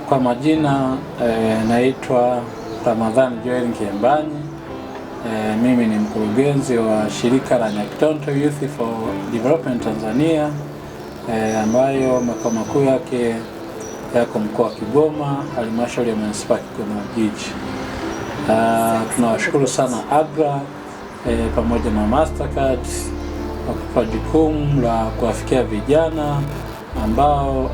Kwa majina naitwa Ramadhani Joel Nkiembanyi. Mimi ni mkurugenzi wa shirika la Nyakitonto Youth for Development Tanzania, ambayo makao makuu yake yako mkoa wa Kigoma, halmashauri ya manispaa ya Kigoma Ujiji. Tunawashukuru sana AGRA pamoja na Mastercard kwa jukumu la kuwafikia vijana ambao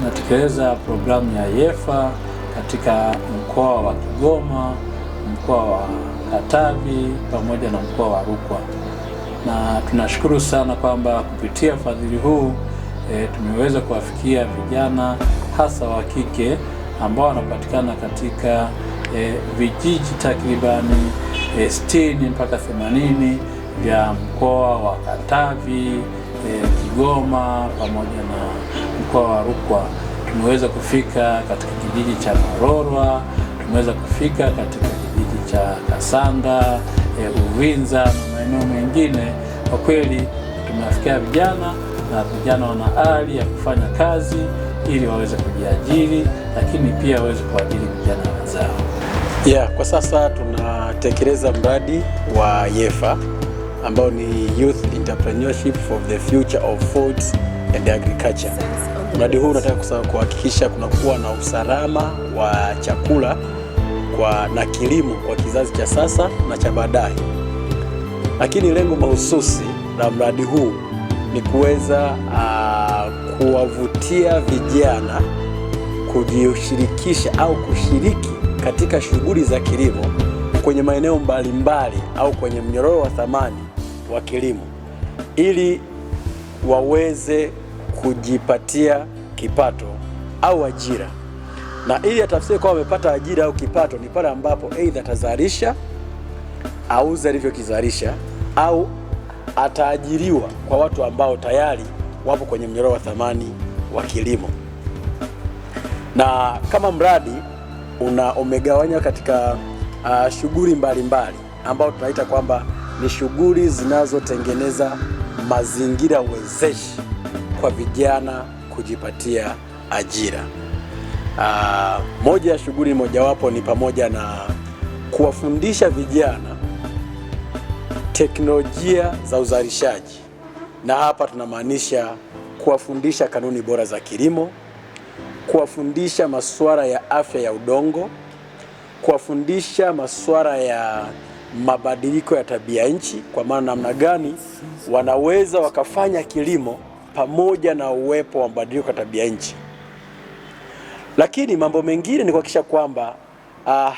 natekeleza programu ya YEFFA katika mkoa wa Kigoma, mkoa wa Katavi pamoja na mkoa wa Rukwa. Na tunashukuru sana kwamba kupitia ufadhili huu tumeweza kuwafikia vijana hasa wa kike ambao wanapatikana katika vijiji takribani 60 mpaka 80 vya mkoa wa Katavi, Kigoma pamoja na mkoa wa Rukwa. Tumeweza kufika katika kijiji cha Marorwa, tumeweza kufika katika kijiji cha Kasanda, Uvinza na maeneo mengine. Kwa kweli tumewafikia vijana na vijana wana ari ya kufanya kazi ili waweze kujiajiri, lakini pia waweze kuajiri vijana wenzao. Kwa sasa tunatekeleza mradi wa YEFFA ambao ni Youth Entrepreneurship for the Future of Food and Agriculture. Mradi huu unataka kuhakikisha kunakuwa na usalama wa chakula na kilimo kwa kizazi cha sasa na cha baadaye. Lakini lengo mahususi la mradi huu ni kuweza kuwavutia vijana kujishirikisha au kushiriki katika shughuli za kilimo kwenye maeneo mbalimbali au kwenye mnyororo wa thamani wa kilimo ili waweze kujipatia kipato au ajira. Na ili atafsiri kwa wamepata ajira au kipato ni pale ambapo aidha atazalisha, auze alivyokizalisha, au ataajiriwa kwa watu ambao tayari wapo kwenye mnyororo wa thamani wa kilimo. Na kama mradi umegawanywa katika shughuli mbalimbali ambao tunaita kwamba ni shughuli zinazotengeneza mazingira wezeshi kwa vijana kujipatia ajira. Moja ya shughuli mojawapo ni pamoja na kuwafundisha vijana teknolojia za uzalishaji, na hapa tunamaanisha kuwafundisha kanuni bora za kilimo, kuwafundisha masuala ya afya ya udongo, kuwafundisha masuala ya mabadiliko ya tabia nchi, kwa maana namna gani wanaweza wakafanya kilimo pamoja na uwepo wa mabadiliko ya tabia nchi. Lakini mambo mengine ni kuhakikisha kwamba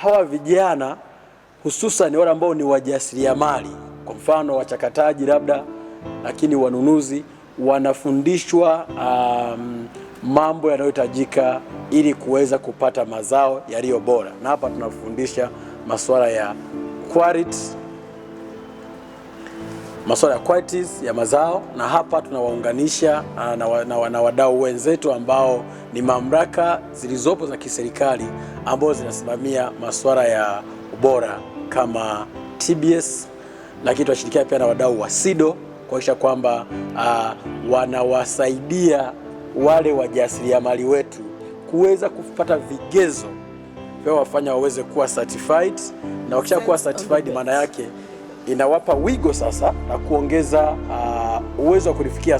hawa vijana hususan wale ambao ni wajasiriamali, kwa mfano wachakataji labda, lakini wanunuzi, wanafundishwa mambo yanayohitajika ili kuweza kupata mazao yaliyo bora. Na hapa tunafundisha masuala ya qualities ya mazao, na hapa tunawaunganisha na wadau wenzetu ambao ni mamlaka zilizopo za kiserikali ambao zinasimamia masuala ya ubora kama TBS, lakini tunashirikiana pia na wadau wa SIDO kuhakikisha kwamba wanawasaidia wale wajasiriamali wetu kuweza kupata vigezo vya wafanya waweze kuwa certified, na wakisha kuwa certified maana yake inawapa wigo sasa na kuongeza uwezo wa kulifikia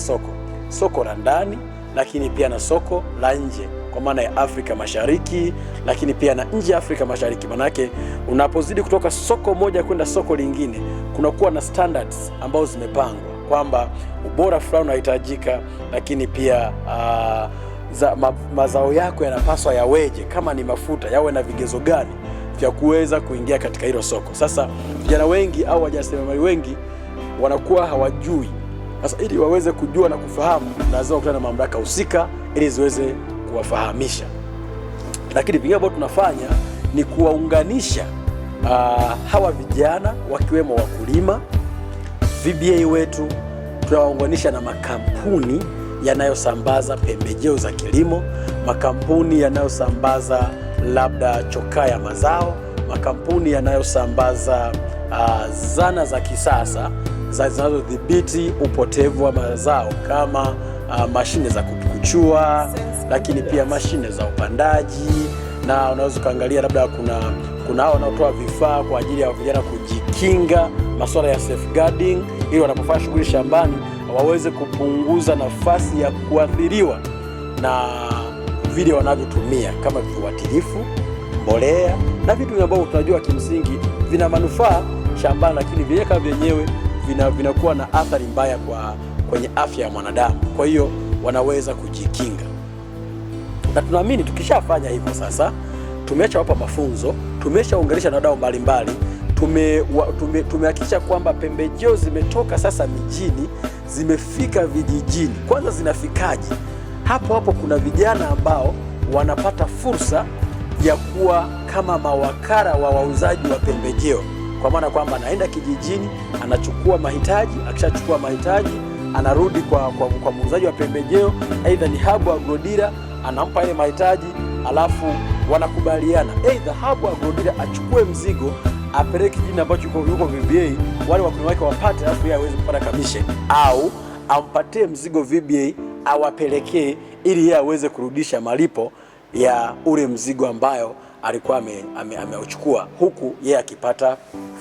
soko la ndani, lakini pia na soko la nje kwa maana ya Afrika Mashariki, lakini pia na nje ya Afrika Mashariki. Maana yake unapozidi kutoka soko moja kwenda soko lingine, kunakuwa na standards ambazo zimepangwa kwamba ubora fulani unahitajika, lakini pia mazao yako yanapaswa yaweje, kama ni mafuta yawe na vigezo gani vya kuweza kuingia katika hilo soko. Sasa vijana wengi au wajasiriamali wengi wanakuwa hawajui. Sasa ili waweze kujua na kufahamu, lazima kukutana na mamlaka husika ili ziweze kuwafahamisha. Lakini vingine ambavyo tunafanya ni kuwaunganisha hawa vijana wakiwemo wakulima. VBA wetu tunawaunganisha na makampuni yanayosambaza pembejeo za kilimo, makampuni yanayosambaza labda chokaa ya mazao, makampuni yanayosambaza zana za kisasa zinazodhibiti upotevu wa mazao kama mashine za kupukuchua, lakini pia mashine za upandaji, na unaweza kuangalia labda kuna hao wanaotoa vifaa kwa ajili ya vijana kujikinga, masuala ya safeguarding, ili wanapofanya shughuli shambani waweze kupunguza nafasi ya kuathiriwa na vile wanavyotumia kama viuatilifu, mbolea na vitu ambavyo tunajua kimsingi vina manufaa shambani, lakini vyenyewe vinakuwa na athari mbaya kwenye afya ya mwanadamu. Kwa hiyo wanaweza kujikinga, na tunaamini tukishafanya hivyo sasa, tumeshawapa mafunzo, tumeshaunganisha na wadau mbalimbali, tumehakikisha kwamba pembejeo zimetoka sasa mijini zimefika vijijini. Kwanza zinafikaje? Hapo kuna vijana ambao wanapata fursa ya kuwa kama mawakala wa wauzaji wa pembejeo, kwa maana kwamba anaenda kijijini, anachukua mahitaji, akishachukua mahitaji anarudi kwa muuzaji wa pembejeo, aidha ni Habu Agrodira, anampa ile mahitaji, alafu wanakubaliana aidha Habu Agrodira achukue mzigo apeleke kijijini ambacho yuko VBA, wale wakulima wake wapate, alafu yeye aweze kupata commission, au ampatie mzigo VBA awapelekee ili yeye aweze kurudisha malipo ya ule mzigo ambayo alikuwa ameuchukua, huku yeye akipata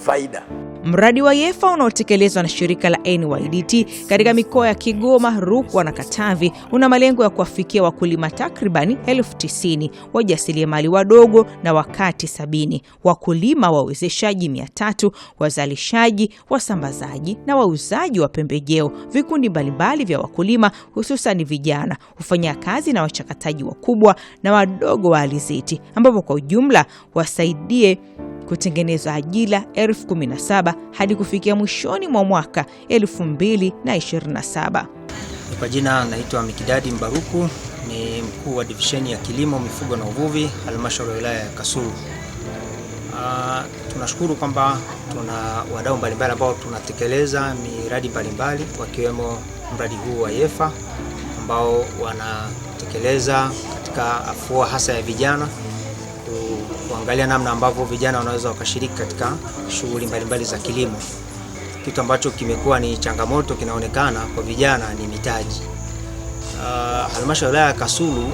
faida. Mradi wa YEFFA unaotekelezwa na shirika la NYDT katika mikoa ya Kigoma, Rukwa na Katavi una malengo ya kuwafikia wakulima takribani 90,000, wajasiriamali wadogo na wakati 70, wakulima wawezeshaji 300, wazalishaji, wasambazaji na wauzaji wa pembejeo, vikundi mbalimbali vya wakulima hususan vijana, hufanya kazi na wachakataji wakubwa na wadogo wa alizeti, ambapo kwa ujumla wasaidie kutengeneza ajira 17,000 hadi kufikia mwishoni mwa mwaka 2027. Kwa jina naitwa Mikidadi Mbaruku, ni mkuu wa divisheni ya kilimo, mifugo na uvuvi, halmashauri ya wilaya ya Kasulu. Tunashukuru kwamba tuna wadau mbalimbali ambao tunatekeleza miradi mbalimbali, wakiwemo mradi huu wa YEFFA ambao wanatekeleza katika afua hasa ya vijana, kuangalia namna ambavyo vijana wanaweza wakashiriki katika shughuli mbalimbali za kilimo. Kitu ambacho kimekuwa ni changamoto kinaonekana kwa vijana ni mitaji. Halmashauri ya Kasulu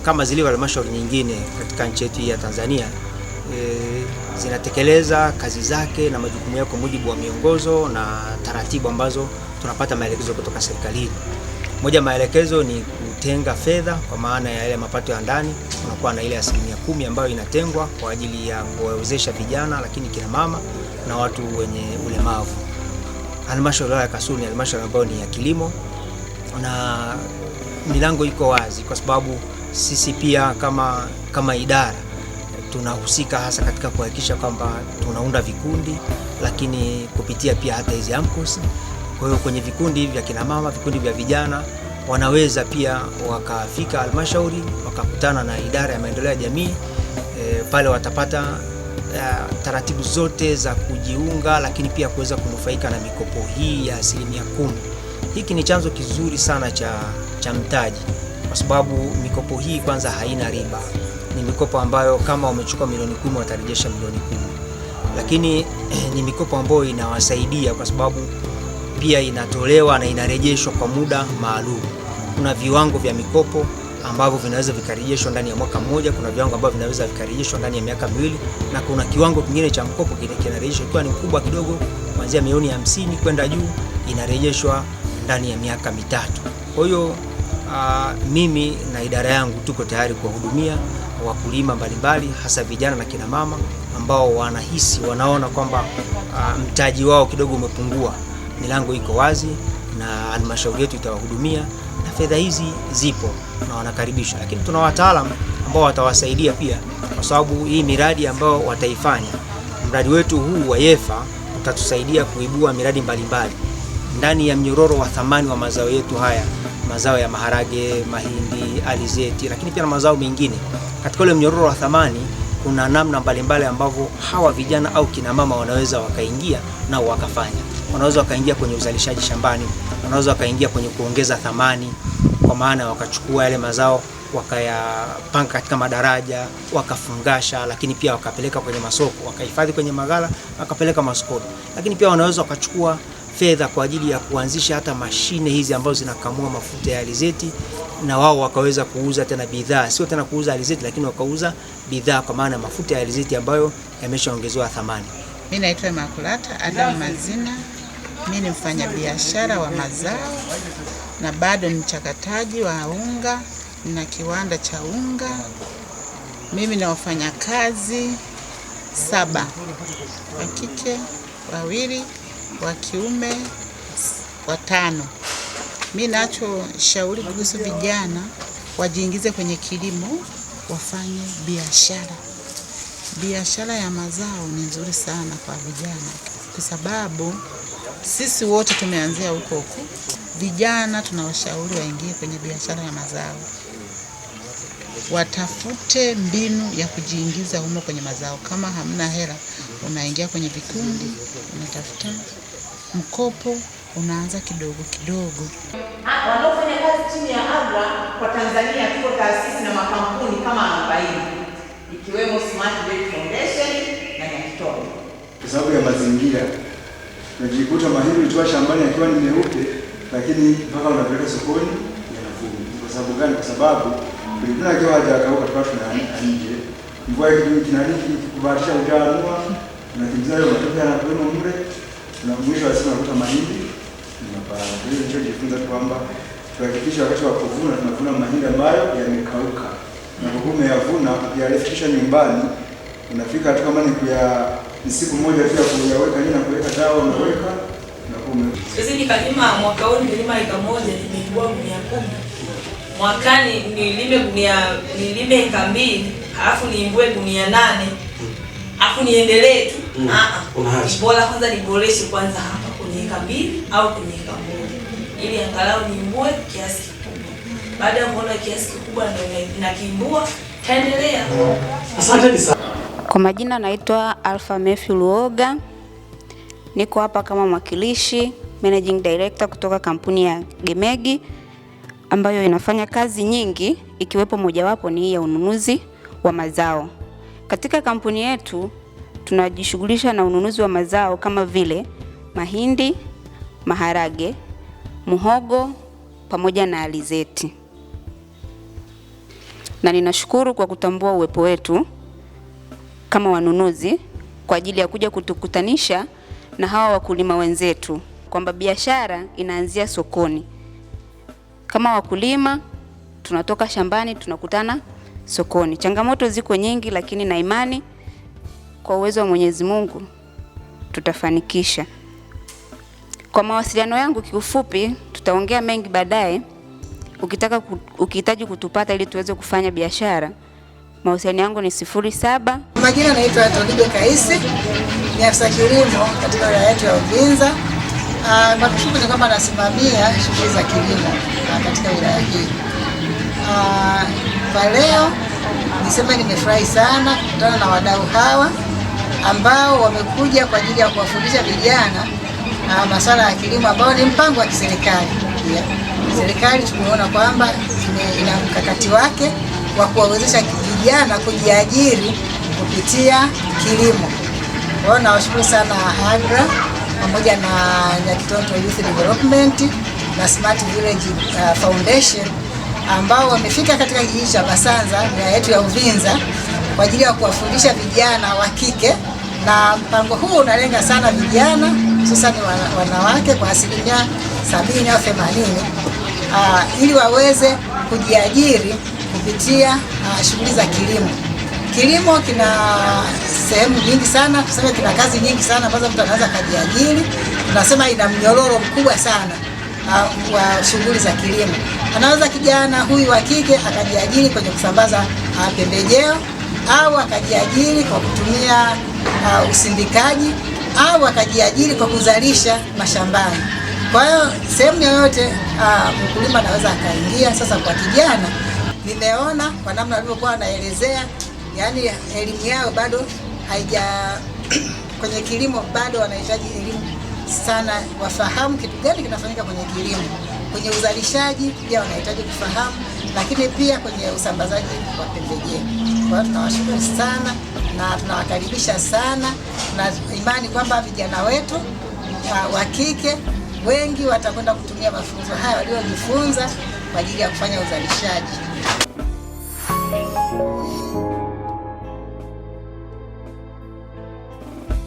kama zilivyo halmashauri nyingine katika nchi yetu ya Tanzania zinatekeleza kazi zake na majukumu yake kwa mujibu wa miongozo na taratibu ambazo tunapata maelekezo kutoka serikalini. Moja maelekezo ni kutenga fedha kwa maana ya yale mapato ya ndani, kunakuwa na ile 10% ambayo inatengwa kwa ajili ya kuwawezesha vijana, lakini kina mama na watu wenye ulemavu. Halmashauri ya Kasulu ni halmashauri ambayo ni ya kilimo na milango iko wazi, kwa sababu sisi pia kama idara tunahusika hasa katika kuhakikisha kwamba tunaunda vikundi, lakini kupitia pia hata hizi AMCOS. Kwa hiyo kwenye vikundi vya kina mama, vikundi vya vijana wanaweza pia wakafika halmashauri wakakutana na idara ya maendeleo ya jamii, pale watapata taratibu zote za kujiunga, lakini pia kuweza kunufaika na mikopo hii ya 10%. Hiki ni chanzo kizuri sana cha mtaji, kwa sababu mikopo hii kwanza haina riba. Ni mikopo ambayo kama wamechukua milioni 10 watarejesha milioni 10. Lakini ni mikopo ambayo inawasaidia kwa sababu pia inatolewa na inarejeshwa kwa muda maalum. Kuna viwango vya mikopo ambavyo vinaweza vikarejeshwa ndani ya mwaka mmoja, kuna viwango ambavyo vinaweza vikarejeshwa ndani ya miaka 2, na kuna kiwango kingine cha mkopo kinarejeshwa ikiwa ni kubwa kidogo, kuanzia milioni 50 kwenda juu, inarejeshwa ndani ya miaka 3. Kwa hiyo mimi na idara yangu tuko tayari kuwahudumia wakulima mbalimbali, hasa vijana na kina mama ambao wanaona kwamba mtaji wao kidogo umepungua. Milango iko wazi na halmashauri yetu itawahudumia, na fedha hizi zipo na wanakaribishwa. Lakini tuna wataalamu ambao watawasaidia pia, kwa sababu hii miradi ambao wataifanya, mradi wetu huu wa YEFFA utatusaidia kuibua miradi mbalimbali ndani ya mnyororo wa thamani wa mazao yetu haya, mazao ya maharage, mahindi, alizeti, lakini pia na mazao mengine Katika ule mnyororo wa thamani kuna namna mbalimbali ambavyo hawa vijana au kina mama wanaweza wakaingia na wakafanya. Wanaweza wakaingia kwenye uzalishaji shambani, wanaweza wakaingia kwenye kuongeza thamani, kwa maana wakachukua yale mazao wakayapanga katika madaraja, wakafungasha, lakini pia wakapeleka kwenye masoko, wakahifadhi kwenye maghala, wakapeleka masokoni. Lakini pia wanaweza wakachukua fedha kwa ajili ya kuanzisha hata mashine hizi ambazo zinakamua mafuta ya alizeti, na wao wakaweza kuuza tena bidhaa, sio tena kuuza alizeti, lakini wakauza bidhaa kwa maana mafuta ya alizeti ambayo yameshaongezewa thamani. Mimi naitwa Makulata Adam Mazina. Mimi ni mfanyabiashara wa mazao na bado ni mchakataji wa unga na kiwanda cha unga. Mimi na wafanyakazi 7, wa kike 2, wa kiume 5. Mimi nacho shauri kuhusu vijana wajiingize kwenye kilimo, wafanye biashara. Biashara ya mazao ni nzuri sana kwa vijana, kwa sababu sisi wote tumeanzia huko. Vijana tunawashauri waingie kwenye biashara ya mazao, watafute mbinu ya kujiingiza humo kwenye mazao. Kama hamna hela, unaingia kwenye vikundi, unatafuta mkopo, unaanza kidogo kidogo. Wanaofanya kazi chini ya AGRA kwa Tanzania tuko taasisi na makampuni kama 40 ikiwemo Smart Bed Foundation na Nyakitobe. Kwa sababu ya mazingira unajikuta mahindi ulitoa shambani akiwa ni meupe, lakini mpaka unapeleka sokoni yanavuma. Kwa sababu gani? Kwa sababu kulingana akiwa hajakauka kwa tuna nje, mvua ikikubahatisha utanua na kimzayo unatoka na kwenu mle, na mwisho wa siku unakuta mahindi yanapaa. Kwa hiyo tunajifunza kwamba tuhakikishe wakati wa kuvuna tunavuna mahindi ambayo yamekauka, na kwa umeyavuna ukiyafikisha nyumbani, unafika hata kama ni siku moja tu ya kuyaweka na kuweka dawa unaweka na kume. Sisi nikalima mwaka huu nilima eka moja, nimeibua gunia 10. Mwakani nilime eka 2, alafu niimbue gunia 8. Alafu niendelee tu. Bora kwanza niboreshe kwanza hapa kwenye eka 2 au kwenye eka 1. Ili angalau niimbue kiasi kikubwa. Baada ya kuona kiasi kikubwa na kiimbua, taendelea. Asante sana. Kwa majina naitwa Alpha Mefi Luoga. Niko hapa kama mwakilishi managing director kutoka kampuni ya Gemegi ambayo inafanya kazi nyingi, ikiwepo mojawapo ni ya ununuzi wa mazao. Katika kampuni yetu tunajishughulisha na ununuzi wa mazao kama vile mahindi, maharage, muhogo pamoja na alizeti. Na ninashukuru kwa kutambua uwepo wetu kama wanunuzi kwa ajili ya kuja kutukutanisha na hawa wakulima wenzetu, kwamba biashara inaanzia sokoni. Kama wakulima tunatoka shambani tunakutana sokoni. Changamoto ziko nyingi, lakini na imani kwa uwezo wa Mwenyezi Mungu tutafanikisha. Kwa mawasiliano yangu kiufupi, tutaongea mengi baadaye. Ukihitaji kutupata ili tuweze kufanya biashara, mawasiliano yangu ni 07. Majina naitwa Tolide Kaisi, ni afisa kilimo katika wilaya yetu ya Uvinza. Kwa kifupi ni kama nasimamia shughuli za kilimo katika wilaya hii. Kwa leo niseme nimefurahi sana kukutana na wadau hawa ambao wamekuja kwa ajili ya kuwafundisha vijana masuala ya kilimo, ambao ni mpango wa kiserikali. Serikali tumeona kwamba ina mkakati wake wa kuwawezesha vijana kujiajiri kupitia kilimo. Kwa hiyo nawashukuru sana AGRA pamoja na Nyakitobe Youth Development na Smart Village Foundation ambao wamefika katika kijiji cha Basanza wilaya yetu ya Uvinza kwa ajili ya kuwafundisha vijana wa kike, na mpango huu unalenga sana vijana hususan wanawake kwa 70 au 80 ili waweze kujiajiri kupitia shughuli za kilimo. Kilimo kina sehemu nyingi sana, tuseme kina kazi nyingi sana ambazo mtu anaweza kujiajiri. Tunasema ina mnyororo mkubwa sana wa shughuli za kilimo. Anaweza kijana huyu wa kike akajiajiri kwenye kusambaza pembejeo, au akajiajiri kwa kutumia usindikaji, au akajiajiri kwa kuzalisha mashambani. Kwa hiyo sehemu yoyote mkulima anaweza akaingia. Sasa kwa kijana nimeona kwa namna walivyokuwa wanaelezea, yani elimu yao bado haija kwenye kilimo bado wanahitaji elimu sana, wafahamu kitu gani kinafanyika kwenye kilimo. Kwenye uzalishaji pia wanahitaji kufahamu, lakini pia kwenye usambazaji wa pembejeo. Kwa hiyo tunawashukuru sana na tunawakaribisha sana, na imani kwamba vijana wetu wa kike wengi watakwenda kutumia mafunzo haya waliojifunza kwa ajili ya kufanya uzalishaji.